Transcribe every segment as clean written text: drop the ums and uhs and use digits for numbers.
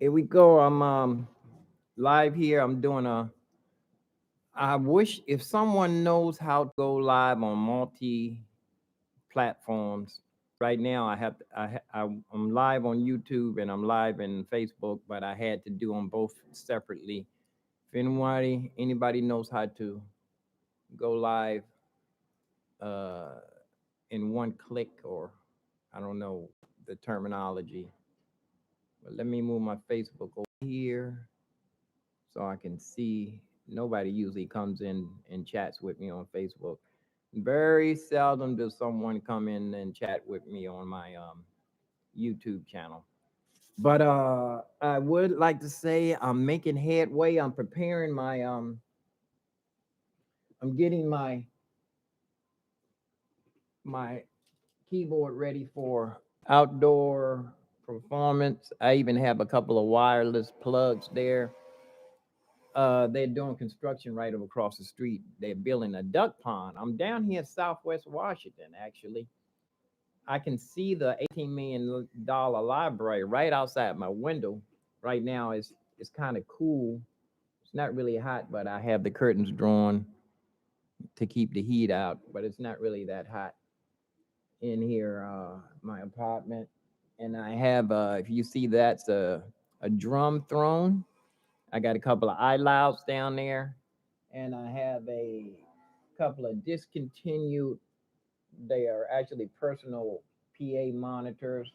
Here we go. I'm live here. I'm doing a. I wish if someone knows how to go live on multi platforms. Right now, I have. I'm live on YouTube and I'm live in Facebook, but I had to do them both separately. If anybody knows how to go live uh, in one click, or I don't know the terminology, but let me move my Facebook over here so I can see. Nobody usually comes in and chats with me on Facebook. Very seldom does someone come in and chat with me on my YouTube channel. But I would like to say I'm making headway. I'm preparing my I'm getting my keyboard ready for outdoor performance. I even have a couple of wireless plugs there. They're doing construction right over across the street. They're building a duck pond. I'm down here in Southwest Washington, actually. I can see the $18 million library right outside my window. Right now, it's kind of cool. It's not really hot, but I have the curtains drawn to keep the heat out. But it's not really that hot in here, my apartment. And I have, if you see, that's a drum throne. I got a couple of iLouds down there, and I have a couple of discontinued. They are actually personal PA monitors.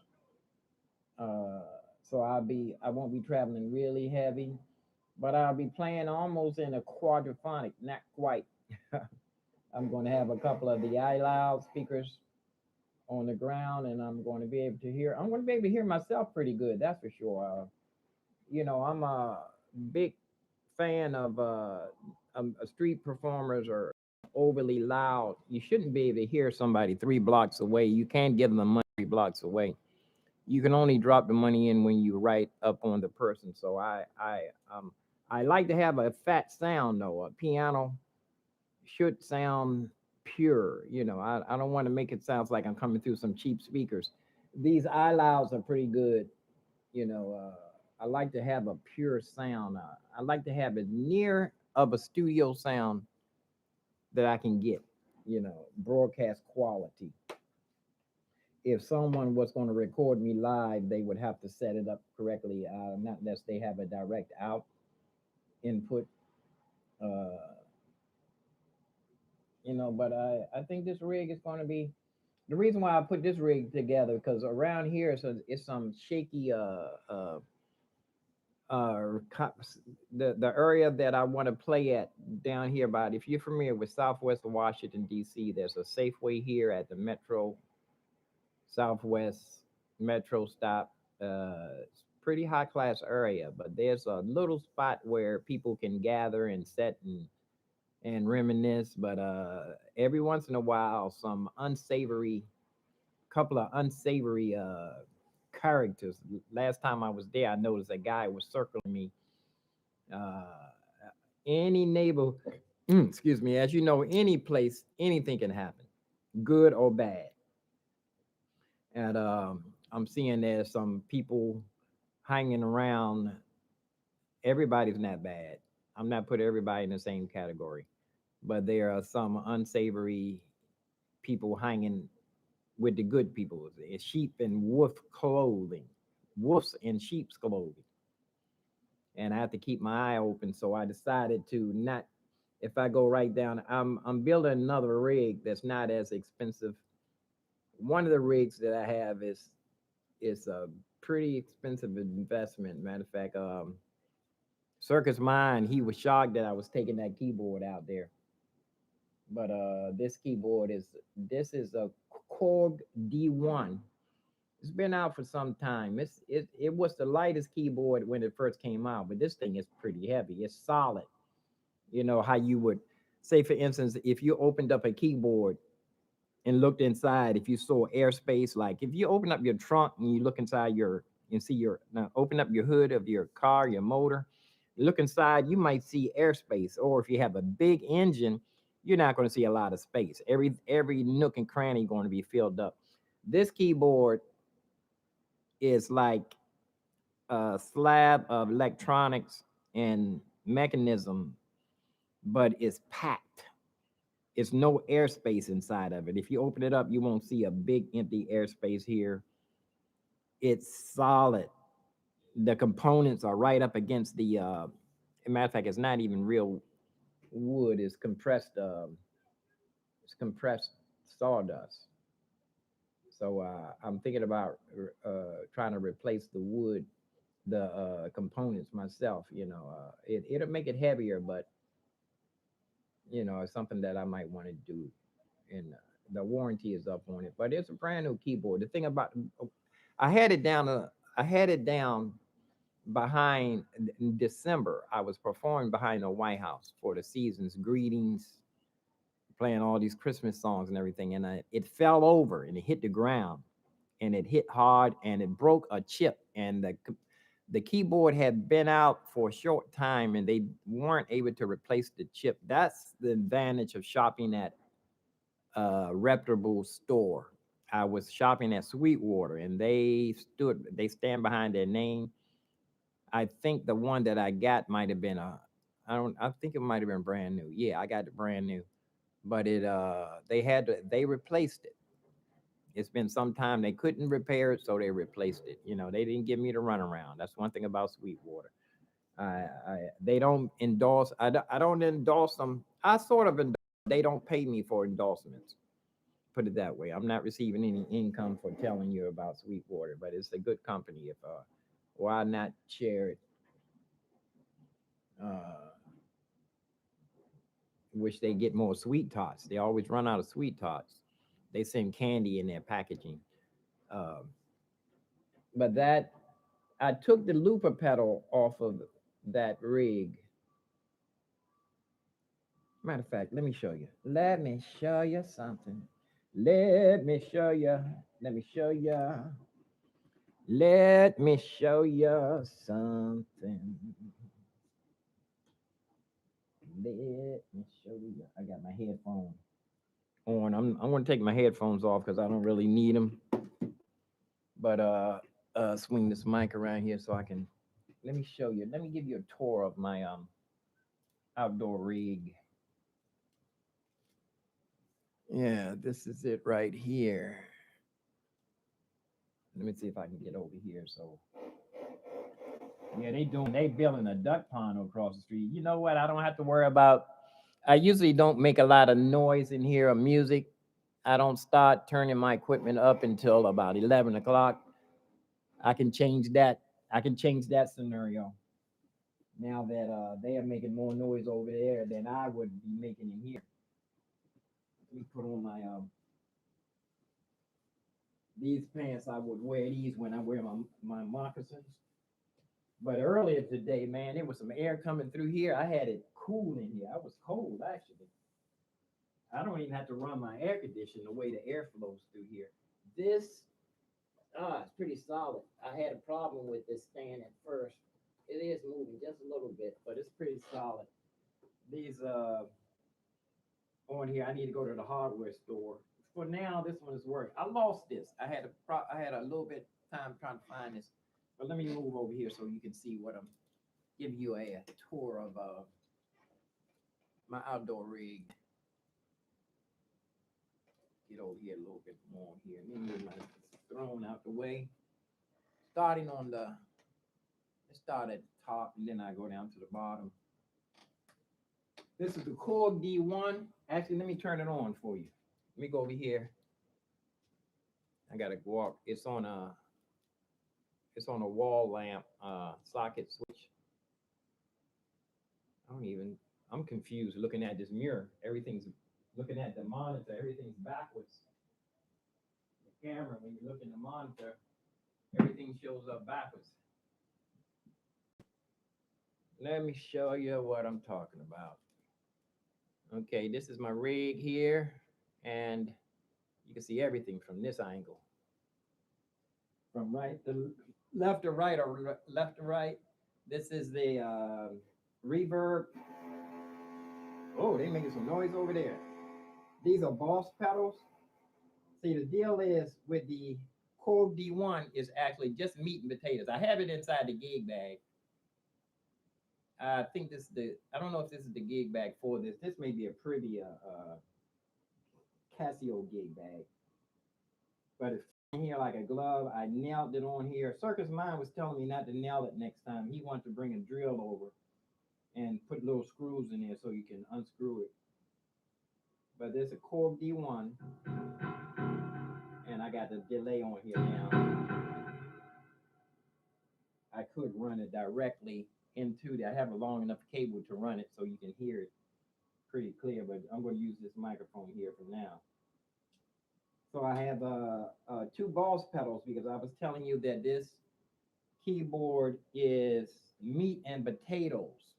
Uh, so I won't be traveling really heavy, but I'll be playing almost in a quadraphonic, not quite. I'm going to have a couple of the iLoud speakers on the ground, and I'm going to be able to hear. I'm going to be able to hear myself pretty good. That's for sure. I'm a big fan of street performers or overly loud. You shouldn't be able to hear somebody 3 blocks away. You can't give them the money 3 blocks away. You can only drop the money in when you right up on the person. So I like to have a fat sound though. A piano should sound pure. I don't want to make it sound like I'm coming through some cheap speakers. These iLouds are pretty good. You know, I like to have a pure sound. I like to have it near of a studio sound that I can get. Broadcast quality. If someone was going to record me live, they would have to set it up correctly, not unless they have a direct out input. Uh, but I think this rig is going to be the reason why I put this rig together because around here it's some shaky the area that I want to play at down here. But if you're familiar with Southwest Washington D.C., there's a Safeway here at the Metro Southwest Metro stop. It's pretty high class area, but there's a little spot where people can gather and sit and reminisce. But every once in a while, some unsavory, couple of unsavory characters. Last time I was there, I noticed a guy was circling me. Uh, any neighbor, excuse me, as you know, any place, anything can happen, good or bad. And I'm seeing there's some people hanging around. Everybody's not bad. I'm not putting everybody in the same category, but there are some unsavory people hanging with the good people. It's sheep and wolf clothing, wolves in sheep's clothing. And I have to keep my eye open. So I decided to not. If I go right down, I'm building another rig that's not as expensive. One of the rigs that I have is a pretty expensive investment. Matter of fact, Circus Mind, he was shocked that I was taking that keyboard out there. But this is a Korg D1. It's been out for some time. It was the lightest keyboard when it first came out, but this thing is pretty heavy. It's solid. You know how you would say, for instance, if you opened up a keyboard and looked inside, if you saw airspace, like if you open up your trunk and you look inside your and see your now open up your hood of your car, your motor, look inside, you might see airspace. Or if you have a big engine, you're not going to see a lot of space. Every nook and cranny going to be filled up. This keyboard is like slab of electronics and mechanism, but it's packed. It's no airspace inside of it. If you open it up, you won't see a big empty airspace here. It's solid. The components are right up against the. Matter of fact, it's not even real wood. It's compressed. It's compressed sawdust. So I'm thinking about trying to replace the wood, the components myself. It'll make it heavier, but it's something that I might want to do. And the warranty is up on it, but it's a brand new keyboard. The thing about I had it down. I had it down behind in December. I was performing behind the White House for the season's greetings, playing all these Christmas songs and everything, and it fell over and it hit the ground, and it hit hard, and it broke a chip, and the keyboard had been out for a short time, and they weren't able to replace the chip. That's the advantage of shopping at a reputable store. I was shopping at Sweetwater, and they stand behind their name. I think the one that I got might have been I think it might have been brand new. Yeah, I got it brand new. But they replaced it. It's been some time they couldn't repair it, so they replaced it. They didn't give me the runaround. That's one thing about Sweetwater. They don't endorse. I don't endorse them. I sort of endorse. They don't pay me for endorsements. Put it that way. I'm not receiving any income for telling you about Sweetwater, but it's a good company. If why not share it? Uh, Wish they get more sweet tarts. They always run out of sweet tarts. They send candy in their packaging. Um, but that I took the looper pedal off of that rig. Matter of fact, let me show you. Let me show you something. Let me show you. Let me show you. Let me show you something. Let me show you. I got my headphones on. I'm gonna take my headphones off because I don't really need them. But swing this mic around here so I can. Let me show you. Let me give you a tour of my outdoor rig. Yeah, this is it right here. Let me see if I can get over here. So yeah, they building a duck pond across the street. You know what? I don't have to worry about. I usually don't make a lot of noise in here or music. I don't start turning my equipment up until about 11 o'clock. I can change that. I can change that scenario now that they are making more noise over there than I would be making in here. Let me put on my these pants. I would wear these when I wear my moccasins. But earlier today, man, there was some air coming through here. I had it cool in here. I was cold actually. I don't even have to run my air conditioner the way the air flows through here. This it's pretty solid. I had a problem with this stand at first. It is moving just a little bit, but it's pretty solid. These on here, I need to go to the hardware store. For now, this one is working. I lost this. I had a little bit time trying to find this, but let me move over here so you can see what I'm giving you a tour of my outdoor rig. Get over here a little bit more here. Let me move my throne out the way. Starting on the, let's start at the top and then I go down to the bottom. This is the Korg D1. Actually, let me turn it on for you. Let me go over here. I gotta go up. It's on a wall lamp socket switch. I'm confused looking at this mirror. Everything's looking at the monitor, everything's backwards. The camera, when you look in the monitor, everything shows up backwards. Let me show you what I'm talking about. Okay, this is my rig here, and you can see everything from this angle. From right to left to right or left to right. This is the reverb. Oh, they making some noise over there. These are Boss pedals. See, the deal is with the Korg D1 is actually just meat and potatoes. I have it inside the gig bag. I think this is I don't know if this is the gig bag for this. This may be a Privia Casio gig bag, but it's in here like a glove. I nailed it on here. Circus Mind was telling me not to nail it next time. He wanted to bring a drill over and put little screws in there so you can unscrew it. But there's a Korg D1, and I got the delay on here now. I could run it directly into I have a long enough cable to run it so you can hear it pretty clear, but I'm going to use this microphone here for now. So I have two Boss pedals because I was telling you that this keyboard is meat and potatoes.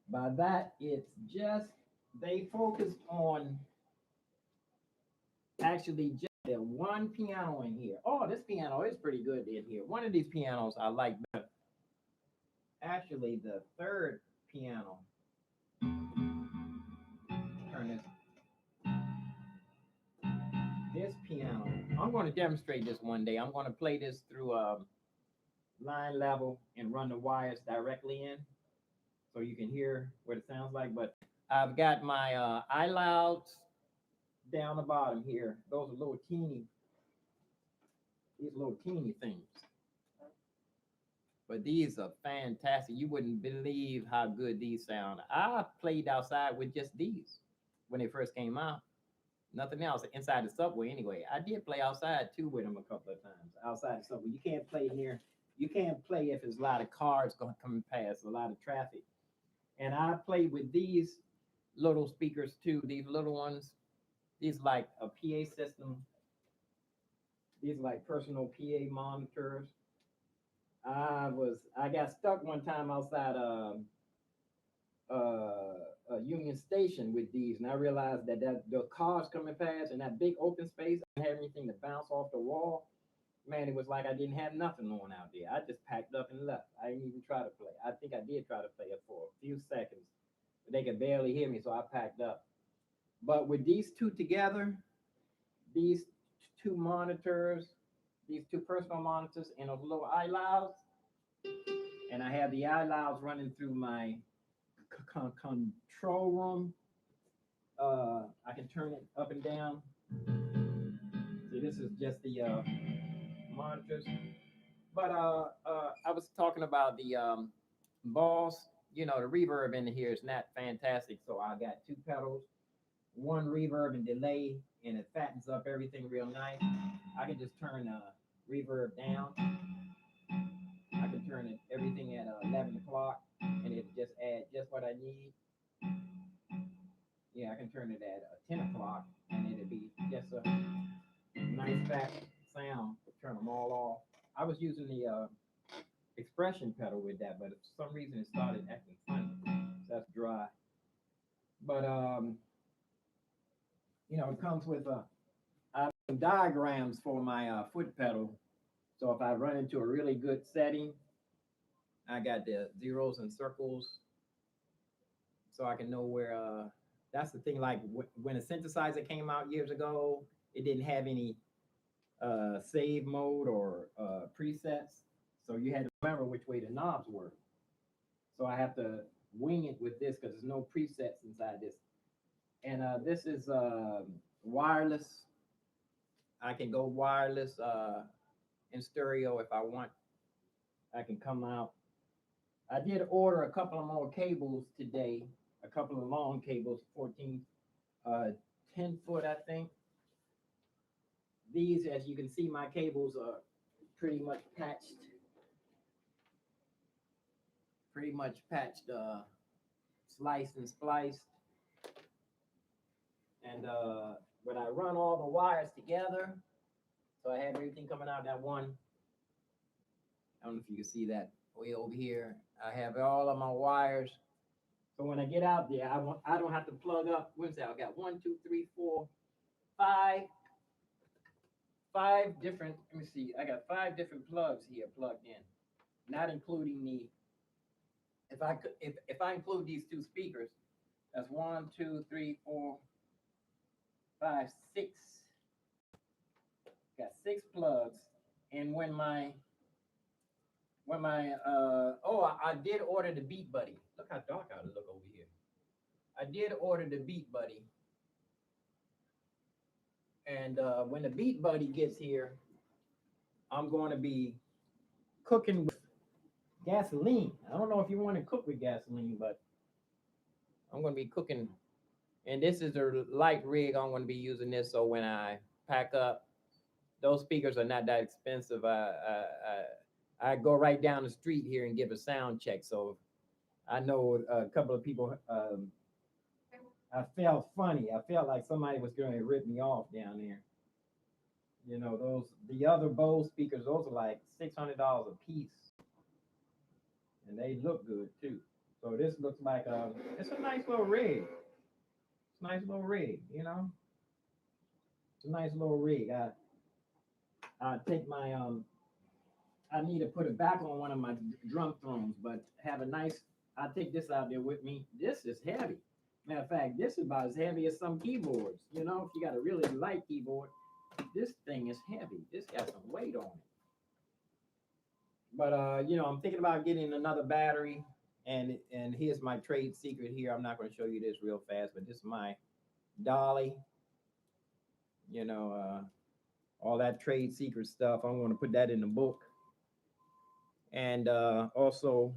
By that, it's just, they focused on actually just the one piano in here. Oh, this piano is pretty good in here. One of these pianos I like better. Actually, the third piano. Turn this piano. I'm going to demonstrate this one day. I'm going to play this through line level and run the wires directly in so you can hear what it sounds like. But I've got my iLouds down the bottom here. Those are little teeny things. But these are fantastic. You wouldn't believe how good these sound. I played outside with just these when they first came out. Nothing else inside the subway anyway. I did play outside too with them a couple of times. Outside the subway. You can't play near, you can't play if there's a lot of cars going coming past, a lot of traffic. And I played with these little speakers too, these little ones. These like a PA system. These like personal PA monitors. I got stuck one time outside Union Station with these, and I realized that the cars coming past in that big open space, I didn't have anything to bounce off the wall. Man, it was like I didn't have nothing on out there. I just packed up and left. I didn't even try to play. I think I did try to play it for a few seconds, but they could barely hear me, so I packed up. But with these two together, these two monitors, these two personal monitors, and those little iLouds, and I have the iLouds running through my control room. I can turn it up and down. See, this is just the monitors. But I was talking about the Boss. You know, the reverb in here is not fantastic. So I got two pedals, one reverb and delay, and it fattens up everything real nice. I can just turn reverb down. I can turn it everything at 11 o'clock, and it just add just what I need. Yeah, I can turn it at 10 o'clock, and it'll be just a nice fat sound. Turn them all off. I was using the expression pedal with that, but for some reason it started acting funny. So that's dry. But you know, it comes with diagrams for my foot pedal. So if I run into a really good setting, I got the zeros and circles, so I can know where. That's the thing. Like when a synthesizer came out years ago, it didn't have any save mode or presets, so you had to remember which way the knobs were. So I have to wing it with this because there's no presets inside this. And this is wireless. I can go wireless in stereo if I want. I can come out. I did order a couple of more cables today, a couple of long cables, 14, 10 foot, I think. These, as you can see, my cables are pretty much patched, sliced and spliced. And when I run all the wires together, so I have everything coming out that one. I don't know if you can see that way over here. I have all of my wires. So when I get out there, I don't have to plug up. What's that? I got 1, 2, 3, 4, 5 different. Let me see. I got 5 different plugs here plugged in, not including the. If I include these two speakers, that's 1, 2, 3, 4, 5, 6. Got 6 plugs. And I did order the Beat Buddy. Look how dark I look over here. I did order the Beat Buddy. And when the Beat Buddy gets here, I'm going to be cooking with gasoline. I don't know if you want to cook with gasoline, but I'm going to be cooking. And this is a light rig. I'm going to be using this. So when I pack up, those speakers are not that expensive. I go right down the street here and give a sound check. So I know a couple of people. I felt funny. I felt like somebody was going to rip me off down there. You know, the other Bose speakers, those are like $600 a piece, and they look good too. So this looks like it's a nice little rig. It's a nice little rig, you know. It's a nice little rig. I take my I need to put it back on one of my drum thrones, but have a nice. I take this out there with me. This is heavy. Matter of fact, this is about as heavy as some keyboards. You know, if you got a really light keyboard, this thing is heavy. This got some weight on it. But you know, I'm thinking about getting another battery. And here's my trade secret here. I'm not going to show you this real fast, but this is my Dolly. You know, all that trade secret stuff. I'm going to put that in the book. And also,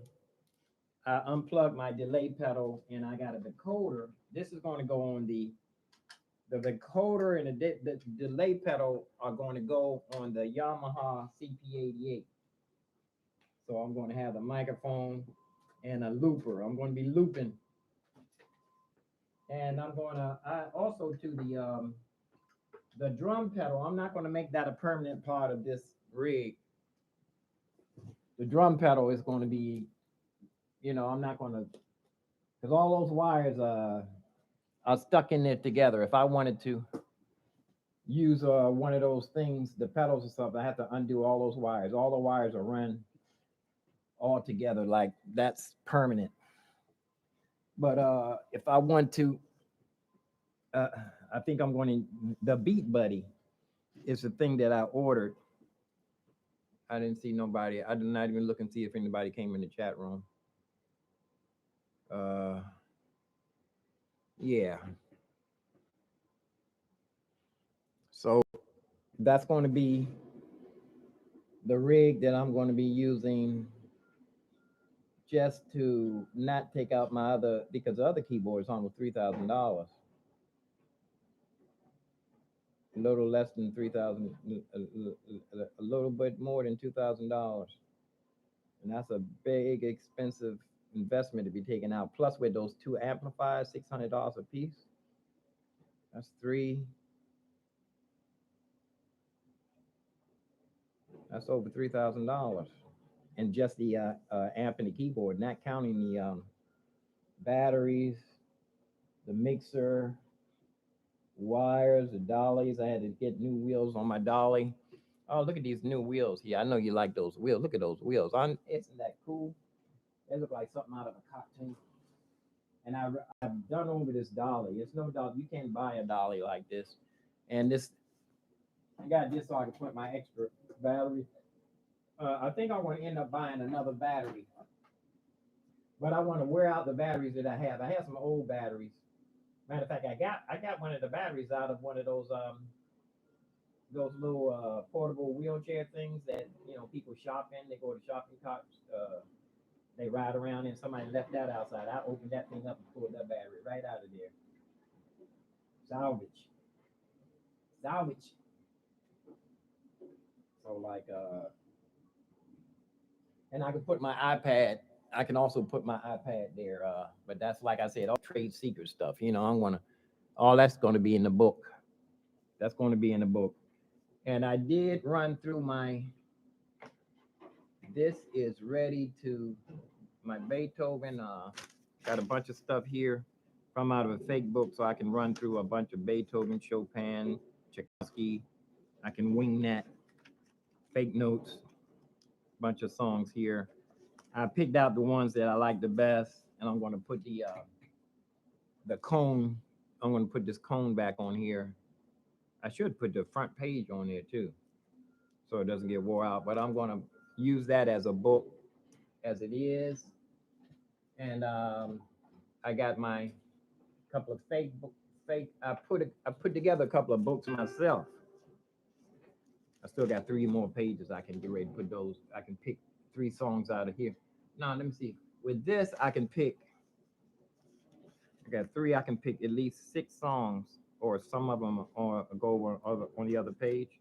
I unplugged my delay pedal, and I got a decoder. This is going to go on the decoder, and the delay pedal are going to go on the Yamaha CP88. So I'm going to have the microphone and a looper. I'm going to be looping, and I'm going to also to the drum pedal. I'm not going to make that a permanent part of this rig. The drum pedal is going to be, you know, I'm not going to, because all those wires are stuck in there together. If I wanted to use one of those things, the pedals and stuff, I have to undo all those wires. All the wires are run all together, like that's permanent. But if I want to, I think I'm going to, the Beat Buddy is the thing that I ordered. I didn't see nobody. I did not even look and see if anybody came in the chat room. Yeah. So that's going to be the rig that I'm going to be using just to not take out my other, because the other keyboard is almost $3,000. A little less than 3,000, a little bit more than $2,000. And that's a big, expensive investment to be taken out. Plus with those 2 amplifiers, $600 a piece. That's over $3,000. And just the amp and the keyboard, not counting the batteries, the mixer, wires, the dollies. I had to get new wheels on my dolly. Oh, look at these new wheels here. I know you like those wheels. Look at those wheels. Isn't that cool? They look like something out of a cartoon. And I've done over this dolly. It's no dolly. You can't buy a dolly like this. And this, I got this so I can put my extra battery. I think I want to end up buying another battery. But I want to wear out the batteries that I have. I have some old batteries. Matter of fact, I got one of the batteries out of one of those little portable wheelchair things that, you know, people shop in. They go to shopping carts. They ride around, and somebody left that outside. I opened that thing up and pulled that battery right out of there. Salvage. So like and I can put my iPad. I can also put my iPad there. But that's, like I said, all trade secret stuff. You know, all that's going to be in the book. That's going to be in the book. And I did run through this is ready to my Beethoven. Got a bunch of stuff here from out of a fake book, so I can run through a bunch of Beethoven, Chopin, Tchaikovsky. I can wing that, fake notes, bunch of songs here. I picked out the ones that I like the best, and I'm going to put the cone. I'm going to put this cone back on here. I should put the front page on there too. so it doesn't get wore out. But I'm gonna use that as a book as it is, and I got my couple of fake. I put together a couple of books myself. I still got three more pages. I can get ready to put those. I can pick three songs out of here. Now let me see. With this, I can pick. I got three. I can pick at least six songs, or some of them, or go on the other page.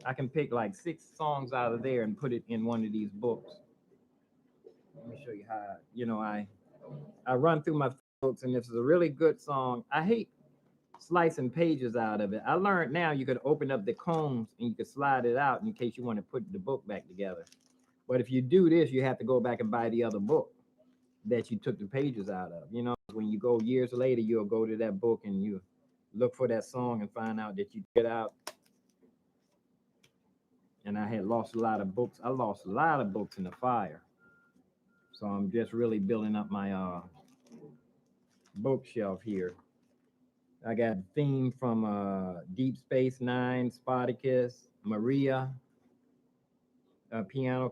I can pick like six songs out of there and put it in one of these books. Let me show you how. I run through my books, and if it's a really good song, I hate slicing pages out of it. I learned now you could open up the combs and you could slide it out in case you want to put the book back together. But if you do this, you have to go back and buy the other book that you took the pages out of. When you go years later, you'll go to that book and you look for that song and find out that you get out. And I had lost a lot of books. I lost a lot of books in the fire. So I'm just really building up my bookshelf here. I got theme from Deep Space Nine, Spartacus, Maria, piano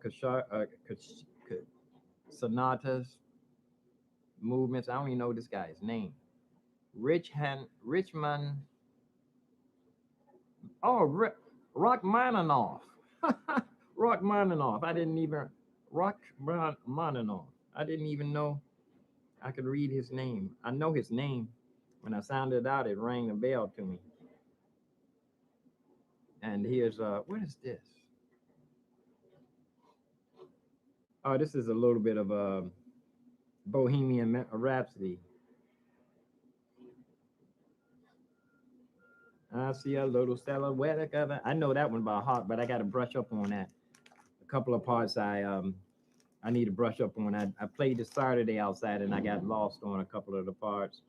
sonatas, movements. I don't even know this guy's name. Richmond. Oh, Rachmaninoff. Rachmaninoff. I didn't even Rachmaninoff. I didn't even know I could read his name. I know his name. When I sounded it out, it rang a bell to me. And here's what is this? Oh, this is a little bit of a Bohemian Rhapsody. I see a little silhouette of it. I know that one by heart, but I got to brush up on that. A couple of parts I need to brush up on. I played this Saturday outside and I got lost on a couple of the parts.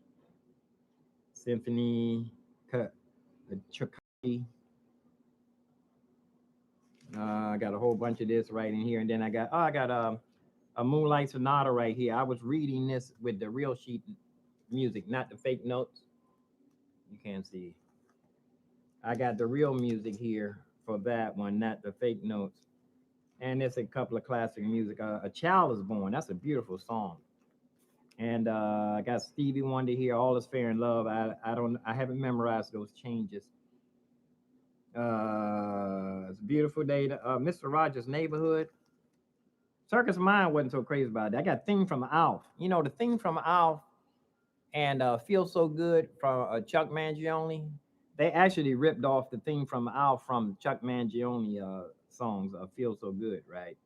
Symphony, Tchaikovsky. I got a whole bunch of this right in here, and then I got a Moonlight Sonata right here. I was reading this with the real sheet music, not the fake notes. You can't see. I got the real music here for that one, not the fake notes. And it's a couple of classic music. A Child Is Born. That's a beautiful song. And I got Stevie Wonder here. All Is Fair in Love. I haven't memorized those changes. It's a beautiful day. Mr. Rogers' Neighborhood. Circus Mind wasn't so crazy about it. I got Thing from Alf. The Thing from Alf and Feel So Good from Chuck Mangione. They actually ripped off the theme from Alf from Chuck Mangione songs. Feel So Good, right?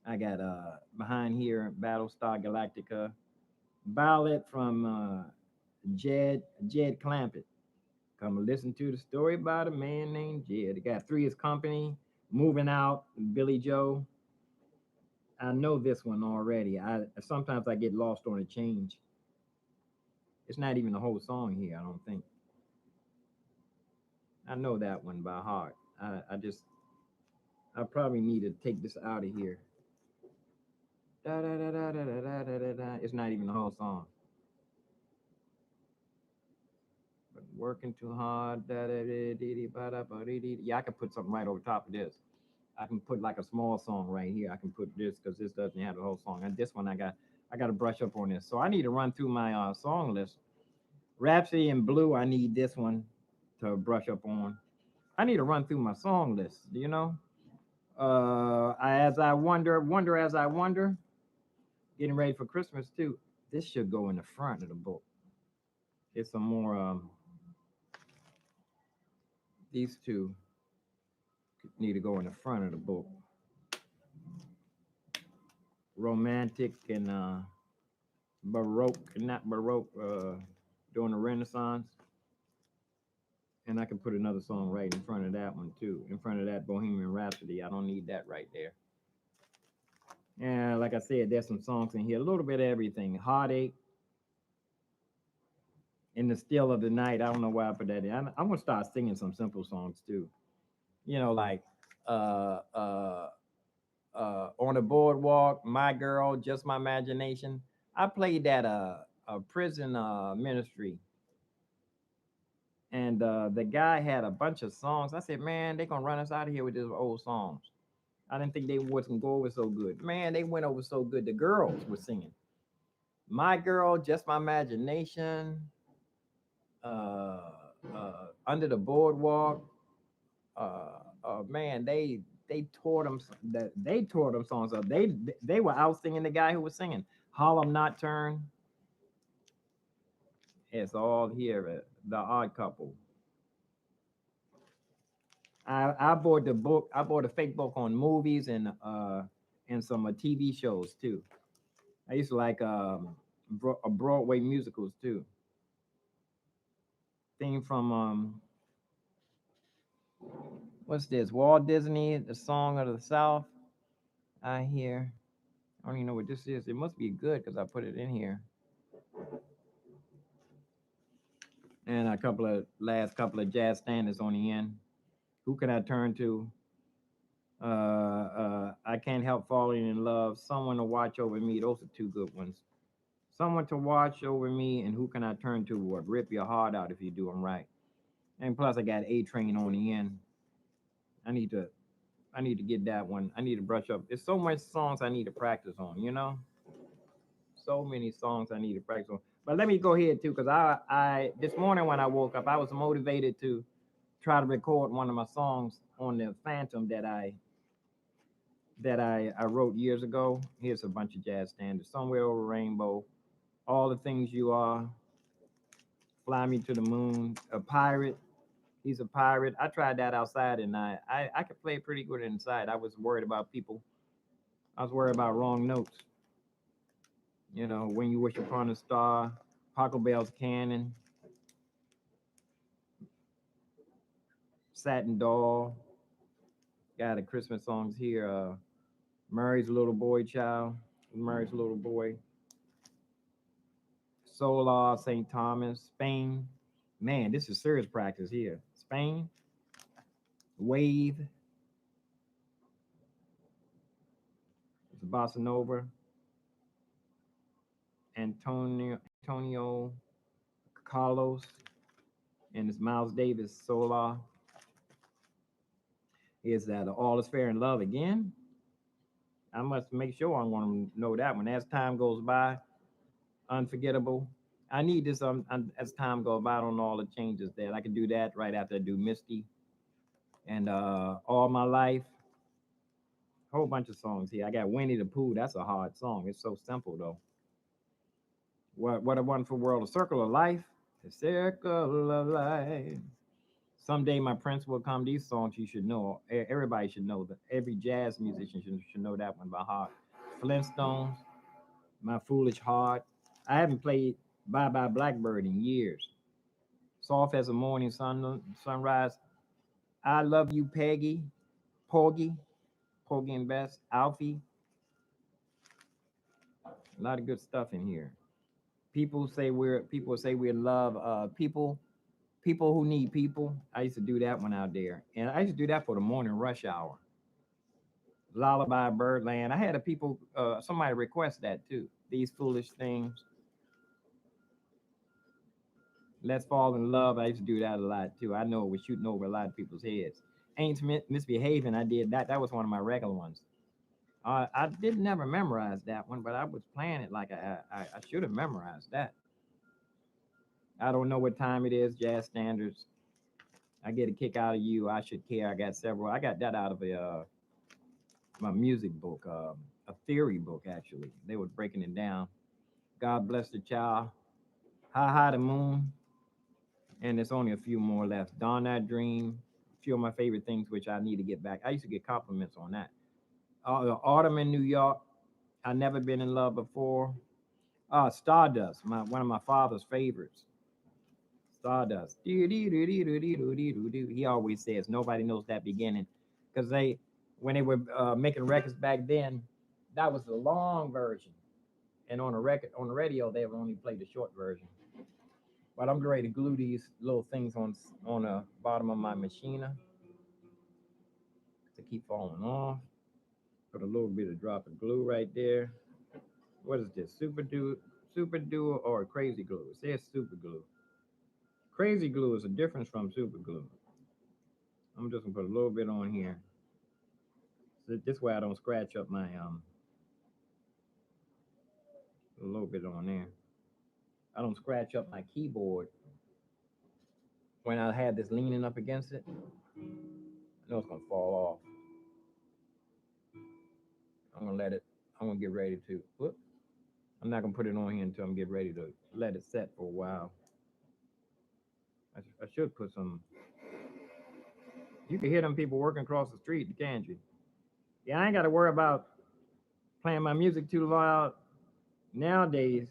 I got behind here Battlestar Galactica, ballad from Jed Clampett. Come listen to the story about a man named Jed. They got Three Is Company, Moving Out, Billy Joe. I know this one already. I sometimes I get lost on a change. It's not even the whole song here, I don't think. I know that one by heart. I probably need to take this out of here. Da, da, da, da, da, da, da, da, da, da. It's not even the whole song. But working too hard. Da, da, da, dee, dee, ba, da, ba, dee, dee. Yeah, I can put something right over top of this. I can put like a small song right here. I can put this because this doesn't have the whole song. And this one I got to brush up on this. So I need to run through my song list. Rhapsody in Blue, I need this one to brush up on. I need to run through my song list, as I wonder as I wonder, getting ready for Christmas too. This should go in the front of the book. It's some more these two need to go in the front of the book. Romantic and Baroque, not Baroque, during the Renaissance. And I can put another song right in front of that one too. In front of that Bohemian Rhapsody. I don't need that right there. And like I said, there's some songs in here, a little bit of everything. Heartache, In the Still of the Night. I don't know why I put that in. I'm gonna start singing some simple songs too. Like On the Boardwalk, My Girl, Just My Imagination. I played that a prison ministry And the guy had a bunch of songs. I said, man, they gonna run us out of here with these old songs. I didn't think they wasn't go over so good. Man, they went over so good. The girls were singing. My Girl, Just My Imagination, uh, Under the Boardwalk. Man, they tore them. They tore them songs up. They were out singing the guy who was singing Harlem Nocturne. It's all here. The Odd Couple. I bought the book. I bought a fake book on movies and some TV shows too. I used to like Broadway musicals too. Thing from what's this? Walt Disney, The Song of the South. I hear. I don't even know what this is. It must be good because I put it in here. And a couple of jazz standards on the end. Who can I turn to? I can't help falling in love. Someone to watch over me. Those are two good ones. Someone to watch over me, and who can I turn to? What rip your heart out if you do them right. And plus, I got A Train on the end. I need to, I need to get that one. I need to brush up. There's so much songs I need to practice on. So many songs I need to practice on. But let me go ahead too, because I this morning when I woke up, I was motivated to try to record one of my songs on the Phantom that I wrote years ago. Here's a bunch of jazz standards. Somewhere over Rainbow, All the Things You Are, Fly Me to the Moon, A Pirate. He's a pirate. I tried that outside and I could play pretty good inside. I was worried about people. I was worried about wrong notes. When You Wish Upon a Star, Huckleberry's Cannon, Satin Doll. Got the Christmas songs here. Murray's Little Boy Child, Murray's Little Boy, Solar, St. Thomas, Spain. Man, this is serious practice here. Spain, Wave, it's Bossa Nova, Antonio Carlos, and it's Miles Davis, Solar. Is that All Is Fair in Love again? I must make sure I'm going to know that one. As time goes by, Unforgettable. I need this as time goes by. I don't know all the changes there. I can do that right after I do Misty and All My Life. Whole bunch of songs here. I got Winnie the Pooh. That's a hard song. It's so simple though. What a Wonderful World. A Circle of Life. The Circle of Life. Someday my prince will come. These songs you should know. Everybody should know that. Every jazz musician should know that one by heart. Flintstones. My Foolish Heart. I haven't played Bye Bye Blackbird in years. Soft as a Morning Sunrise. I Love You, Peggy. Porgy. Porgy and Bess. Alfie. A lot of good stuff in here. People say we're in love. People who need people. I used to do that one out there, and I used to do that for the morning rush hour. Lullaby, Birdland. I had a people somebody request that too. These Foolish Things. Let's Fall in Love. I used to do that a lot too. I know it was shooting over a lot of people's heads. Ain't Misbehaving. I did that. That was one of my regular ones. I did never memorize that one, but I was playing it like I should have memorized that. I don't know what time it is. Jazz standards. I get a kick out of you. I should care. I got several. I got that out of my music book, a theory book actually. They were breaking it down. God Bless the Child. High High the Moon. And there's only a few more left. Dawn That Dream. A few of my favorite things, which I need to get back. I used to get compliments on that. Autumn in New York. I Never Been in Love Before. Stardust. One of my father's favorites. Stardust. He always says nobody knows that beginning because when they were making records back then, that was the long version, and on the radio they would only play the short version. But I'm ready to glue these little things on the bottom of my machina to keep falling off. Put a little bit of drop of glue right there. What is this? Super Duo or Crazy Glue? It says Super Glue. Crazy glue is a difference from super glue. I'm just gonna put a little bit on here. So this way I don't scratch up my a little bit on there. I don't scratch up my keyboard when I have this leaning up against it. I know it's gonna fall off. I'm gonna let it. I'm gonna get ready to. Whoop. I'm not gonna put it on here until I'm getting ready to let it set for a while. I should put some. You can hear them people working across the street, can't you? Yeah, I ain't got to worry about playing my music too loud nowadays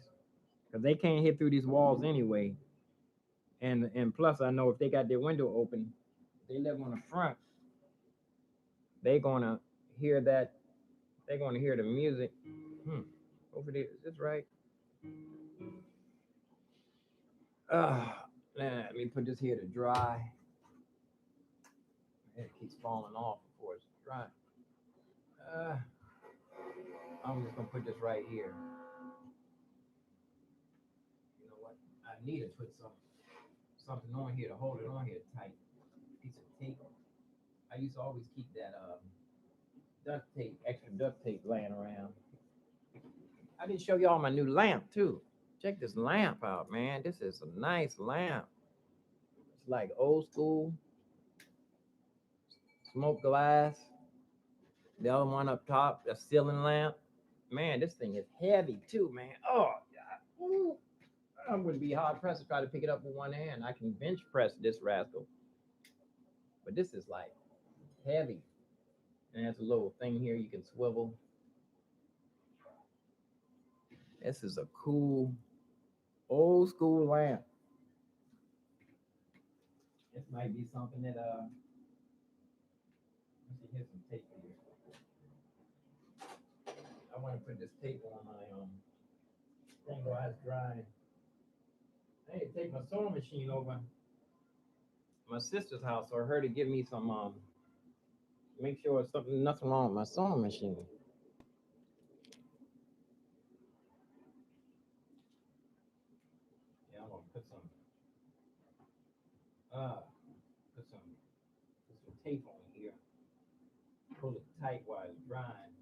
because they can't hit through these walls anyway. And plus, I know if they got their window open, they live on the front. They gonna hear that. They're gonna hear the music. Over there, is this right? Let me put this here to dry. It keeps falling off before it's dry. Uh, I'm just gonna put this right here. You know what? I need to put something on here to hold it on here tight. Piece of tape. I used to always keep that duct tape, extra duct tape laying around. I didn't show y'all my new lamp too. Check this lamp out, man. This is a nice lamp. It's like old school smoke glass. The other one up top, a ceiling lamp. Man, this thing is heavy too, man. Oh, God. Ooh. I'm gonna be hard pressed to try to pick it up with one hand. I can bench press this rascal, but this is like heavy. And there's a little thing here you can swivel. This is a cool old school lamp. This might be something that let's see, here's some tape here. I want to put this tape on my thing while it's drying. I need to take my sewing machine over my sister's house or her to give me some make sure nothing wrong with my sewing machine. Yeah, I'm gonna uh put some tape on here. Pull it tight while it's drying.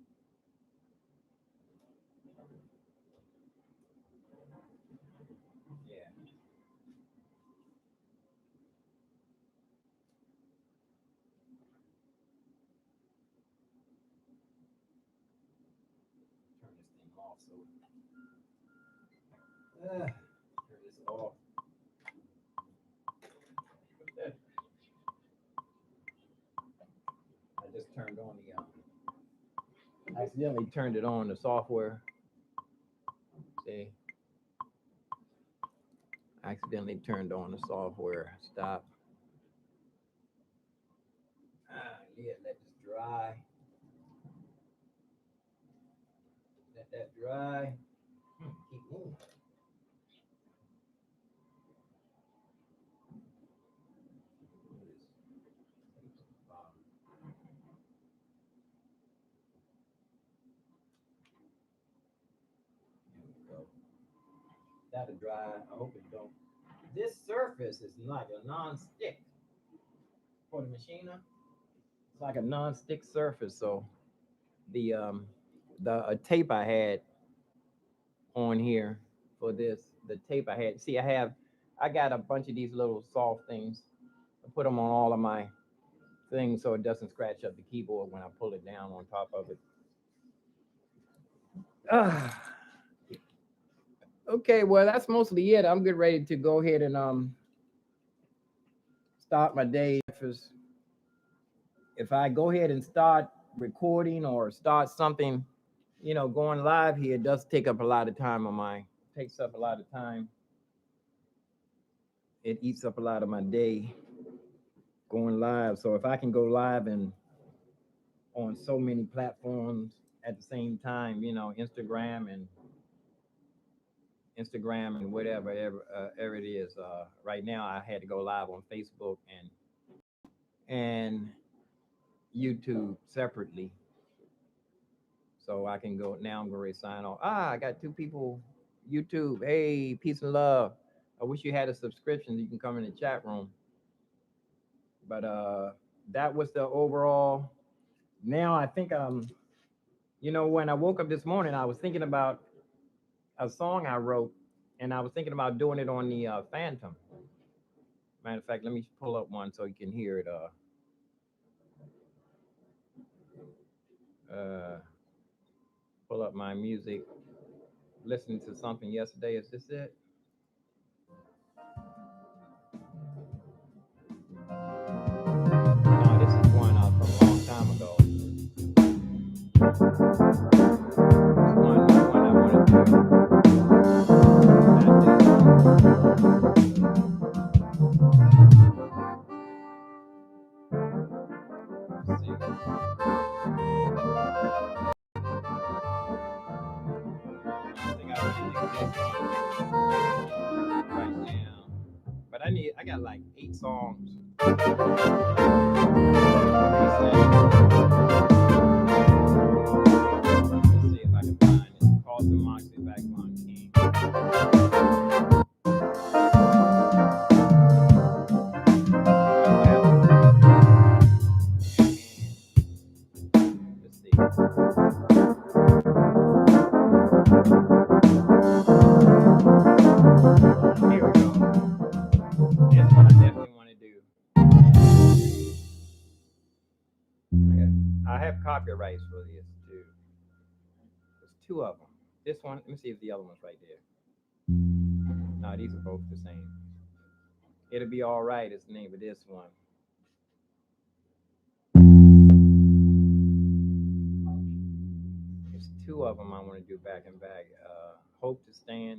Yeah. Turn this thing off turn this off. I just turned on I accidentally turned it on the software. See, I accidentally turned on the software. Stop. Yeah, let this dry. Let that dry. Keep moving. Here we go. That'll dry. I hope it don't. This surface is like a non-stick for the machine. It's like a non-stick surface. So the tape I had on here for this, the tape I had. See, I got a bunch of these little soft things. I put them on all of my things so it doesn't scratch up the keyboard when I pull it down on top of it. Ah, okay, well that's mostly it. I'm getting ready to go ahead and start my day. If I go ahead and start recording or start something, going live here, it does take up a lot of time on my takes up a lot of time. It eats up a lot of my day going live. So if I can go live and on so many platforms at the same time, Instagram and whatever it is. Right now, I had to go live on Facebook and YouTube separately, so I can go now. I'm going to sign off. I got two people. YouTube, hey, peace and love. I wish you had a subscription. You can come in the chat room. But that was the overall. Now I think when I woke up this morning, I was thinking about a song I wrote, and I was thinking about doing it on the Phantom. Matter of fact, let me pull up one so you can hear it. Pull up my music. Listening to something yesterday. Is this it? No, this is one from a long time ago. This one I wanted to do. Let's see. I think I really do this right now. But I got like 8 songs. Let's see if I can find it. Carlton Moxley, Vagabond King. Let's see. Here we go. That's what I definitely want to do. Okay. I have copyrights for this too. There's 2 of them. This one, let me see if the other one's right there. No, these are both the same. It'll Be All Right is the name of this one. There's 2 of them I want to do back and back. Hope to Stand.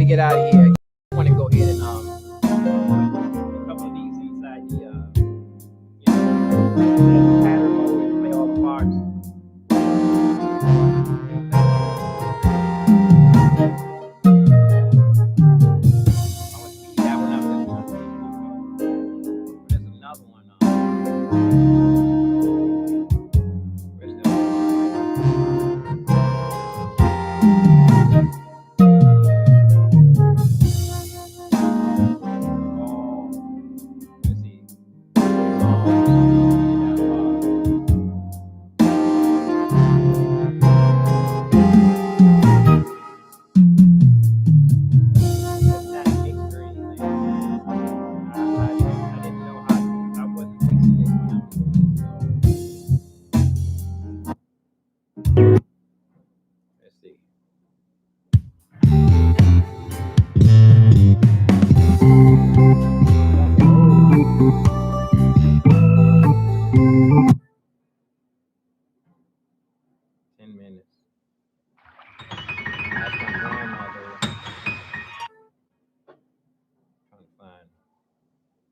Get out of here. I want to go ahead and a couple of these inside the pattern mode and play all the parts. I want to speed that one up. There's another one. Where's the other one?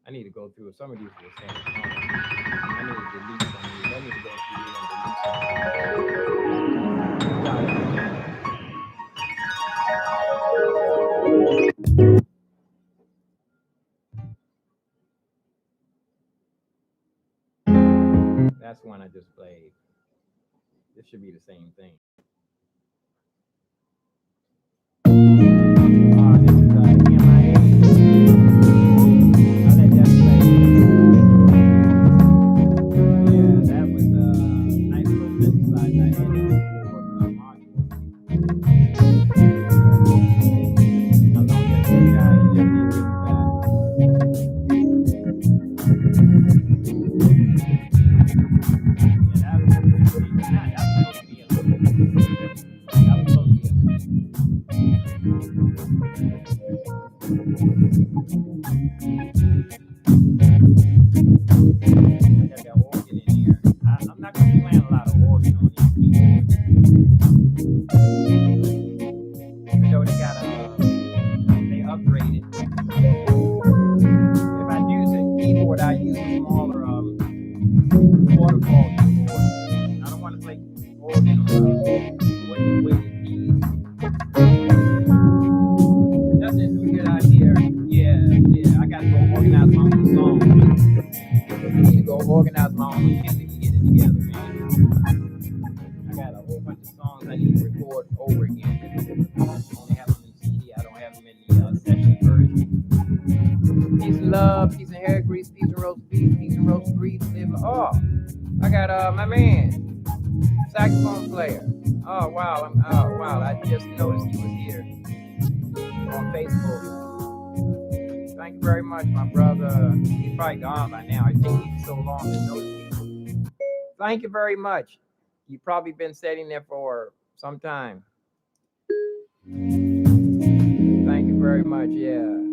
I need to go through some of these are the same song. I need to delete some of these. I need to go through and delete some. That's one I just played. This should be the same thing. got that organ in here. I'm not gonna be playing a lot of organ on these keyboards. Even though they upgraded. If I use a keyboard, I use a smaller waterfall keyboard. I don't want to play organ on wooden keys. That's a good idea. Yeah. I gotta go organize my own songs. I need to go organize my own music and get it together, man. I got a whole bunch of songs I need to record over again. I only have them in CD. I don't have them in the session version. Peace and love, peace and hair grease, peace and roast beef, peace and roast grease, liver. Oh, I got my man, saxophone player. Oh wow, I just noticed he was here on Facebook. Thank you very much, my brother. He's probably gone by now. It takes so long to notice people. Thank you very much. You've probably been sitting there for some time. Thank you very much. Yeah.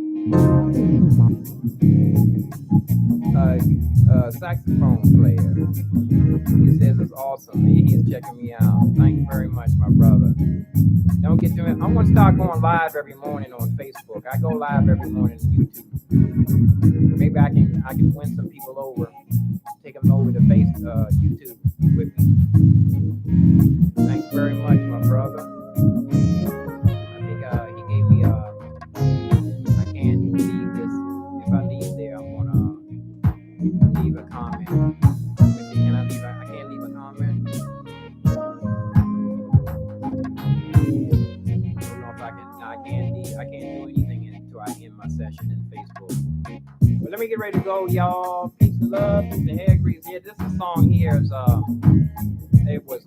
Saxophone player. He says it's awesome. He's checking me out. Thank you very much, my brother. Don't get to it. I'm gonna start going live every morning on Facebook. I go live every morning on YouTube. Maybe I can win some people over, take them over to YouTube with me. Thanks very much, my brother. I think he gave me I can't leave this. If I leave there, I'm gonna leave a comment. Let me see, can I leave? I can't leave a comment. I don't know if I can. No, I can't leave. I can't do anything until I end my session in Facebook. But let me get ready to go, y'all. Peace and love, peace and hair grease. Yeah, this song here is it was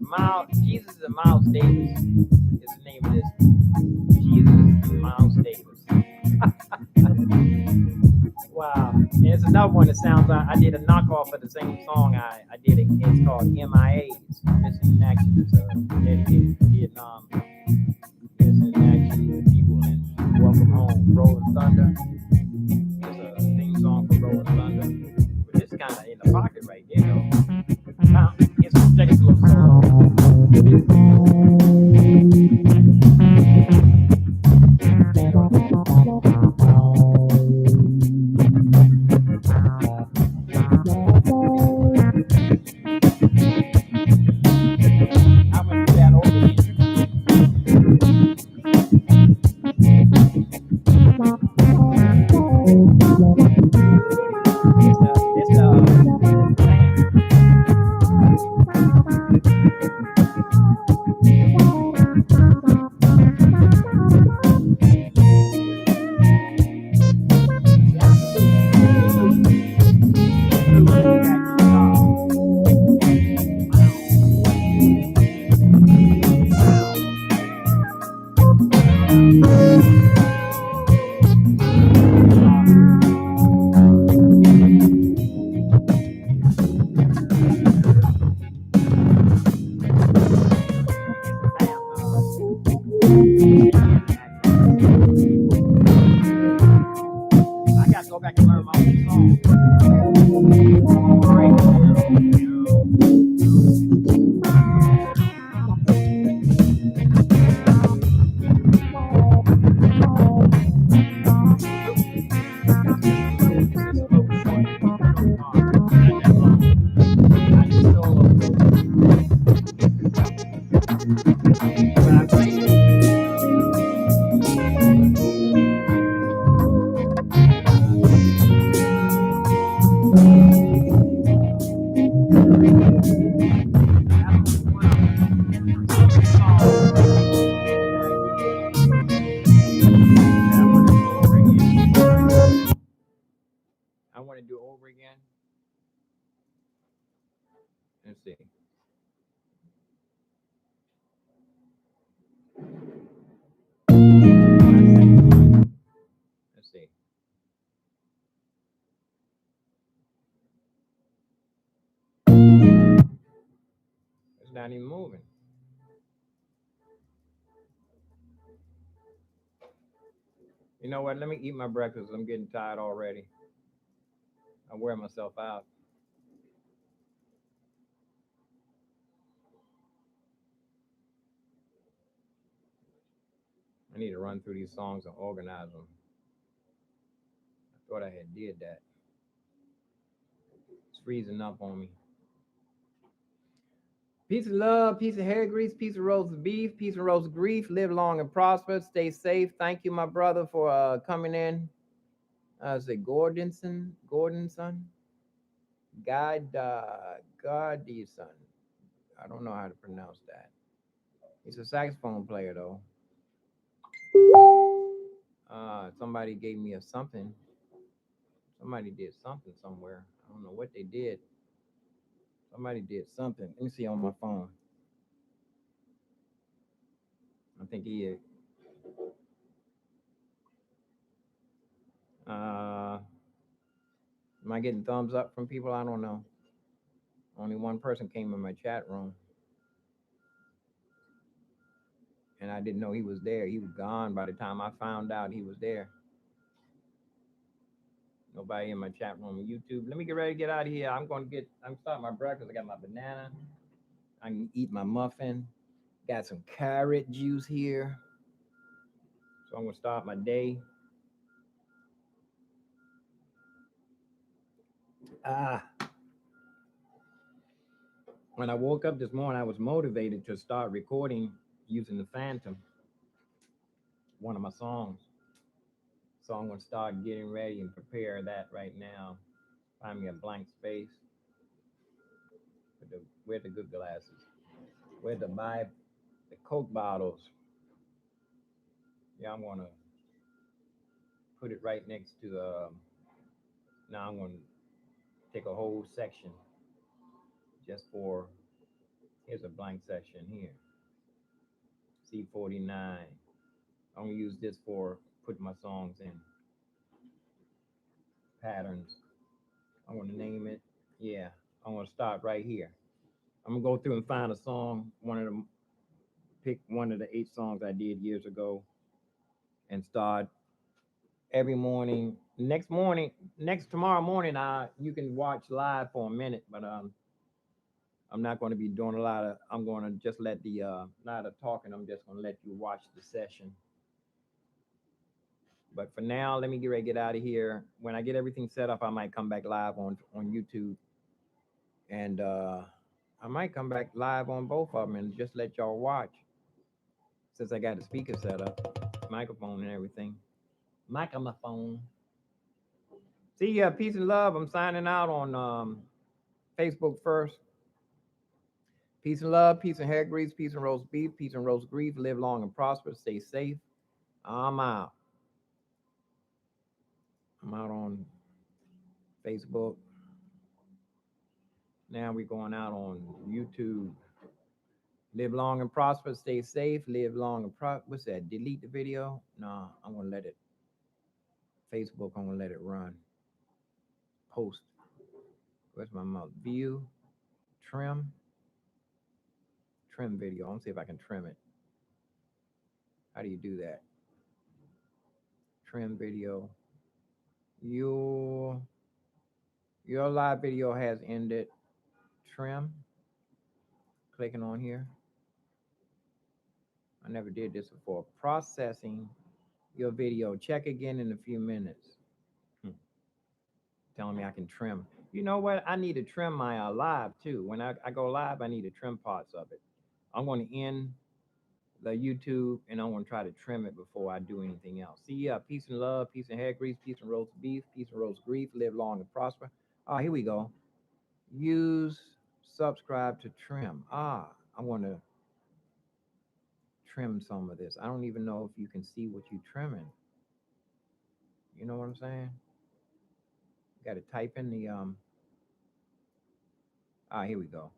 Jesus and Miles Davis is the name of this. Jesus and Miles Davis. Wow. And there's another one that sounds like I did a knockoff of the same song I did. It's called MIAs. Missing in Action. It's dedicated to Vietnam. Missing in Action people and Welcome Home. Rolling Thunder. It's a theme song for Rolling Thunder. But it's kind of in the pocket right there, though. Now, it's a little solo. I want to do over again. Let's see. Let's see. It's not even moving. You know what? Let me eat my breakfast. I'm getting tired already. I wear myself out. I need to run through these songs and organize them. I thought I had did that. It's freezing up on me. Peace of love, peace of hair grease, peace of roast beef, peace of roast grief. Live long and prosper. Stay safe. Thank you, my brother, for coming in. Is it Gordonson? Gordonson? Godson. I don't know how to pronounce that. He's a saxophone player, though. Somebody gave me a something. Somebody did something somewhere. I don't know what they did. Somebody did something. Let me see on my phone. I think he. Am I getting thumbs up from people? I don't know. Only one person came in my chat room, and I didn't know he was there. He was gone by the time I found out he was there. Nobody in my chat room on YouTube. Let me get ready to get out of here. I'm starting my breakfast. I got my banana. I can eat my muffin. Got some carrot juice here. So I'm gonna start my day. Ah, when I woke up this morning, I was motivated to start recording using the Phantom, one of my songs. So I'm gonna start getting ready and prepare that right now. Find me a blank space. Where the good glasses? Where the the Coke bottles? Yeah, I'm gonna put it right next to. Now I'm gonna take a whole section just for. Here's a blank section here. C49. I'm gonna use this for putting my songs in patterns. I'm gonna name it. Yeah, I'm gonna start right here. I'm gonna go through and find a song. Pick one of the 8 songs I did years ago, and start every morning. Next tomorrow morning, you can watch live for a minute, but I'm not going to be doing a lot of. I'm going to just let the lot of talking. I'm just going to let you watch the session. But for now, let me get ready to get out of here. When I get everything set up, I might come back live on YouTube, and I might come back live on both of them and just let y'all watch. Since I got the speaker set up, microphone and everything. Microphone. See ya, peace and love. I'm signing out on Facebook first. Peace and love, peace and hair grease, peace and roast beef, peace and roast grief. Live long and prosper. Stay safe. I'm out. I'm out on Facebook. Now we're going out on YouTube. Live long and prosper. Stay safe. Live long and prosper. What's that? Delete the video? No, I'm gonna let it. Facebook. I'm gonna let it run. Post. Where's my mouse? View. Trim. Trim video. I'm gonna see if I can trim it. How do you do that? Trim video. Your live video has ended. Trim. Clicking on here. I never did this before. Processing your video. Check again in a few minutes. Telling me I can trim. You know what? I need to trim my live too. When I go live, I need to trim parts of it. I'm going to end the YouTube and I'm going to try to trim it before I do anything else. See ya. Peace and love, peace and hair grease, peace and roast beef, peace and roast grief. Live long and prosper. Here we go. Use subscribe to trim. I want to trim some of this. I don't even know if you can see what you're trimming. You know what I'm saying? Got to type in the here we go.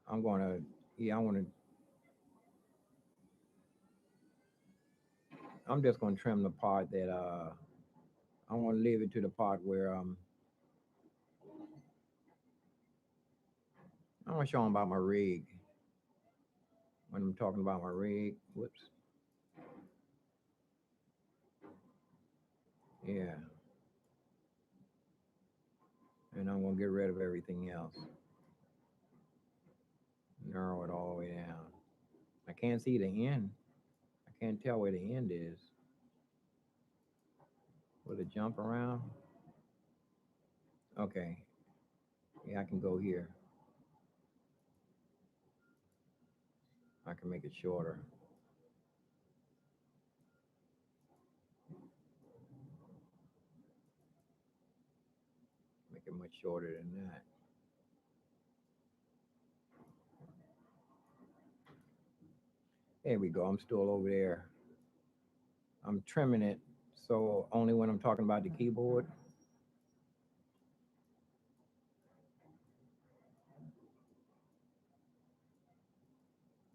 I'm going to I'm just going to trim the part that I want to leave it to the part where I want to show them about my rig. When I'm talking about my rig, whoops. Yeah. And I'm gonna get rid of everything else. Narrow it all the way down. I can't see the end. I can't tell where the end is. Will it jump around? Okay. Yeah, I can go here. I can make it shorter. Make it much shorter than that. There we go. I'm still over there. I'm trimming it so only when I'm talking about the keyboard.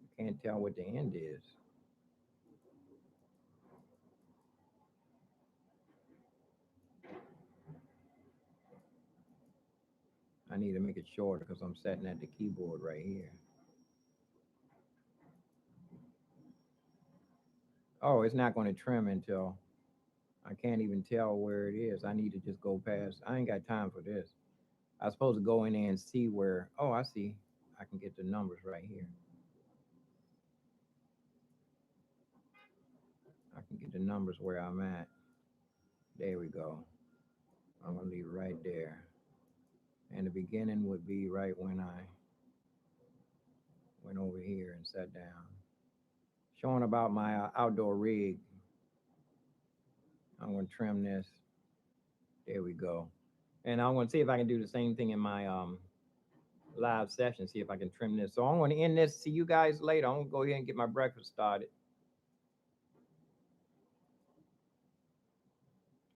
I can't tell what the end is. I need to make it shorter because I'm setting at the keyboard right here. Oh, it's not going to trim until I can't even tell where it is. I need to just go past. I ain't got time for this. I supposed to go in there and see where. Oh, I see. I can get the numbers right here. I can get the numbers where I'm at. There we go. I'm gonna leave it right there. And the beginning would be right when I went over here and sat down. Showing about my outdoor rig. I'm gonna trim this. There we go. And I'm gonna see if I can do the same thing in my live session. See if I can trim this. So I'm gonna end this. See you guys later. I'm gonna go ahead and get my breakfast started.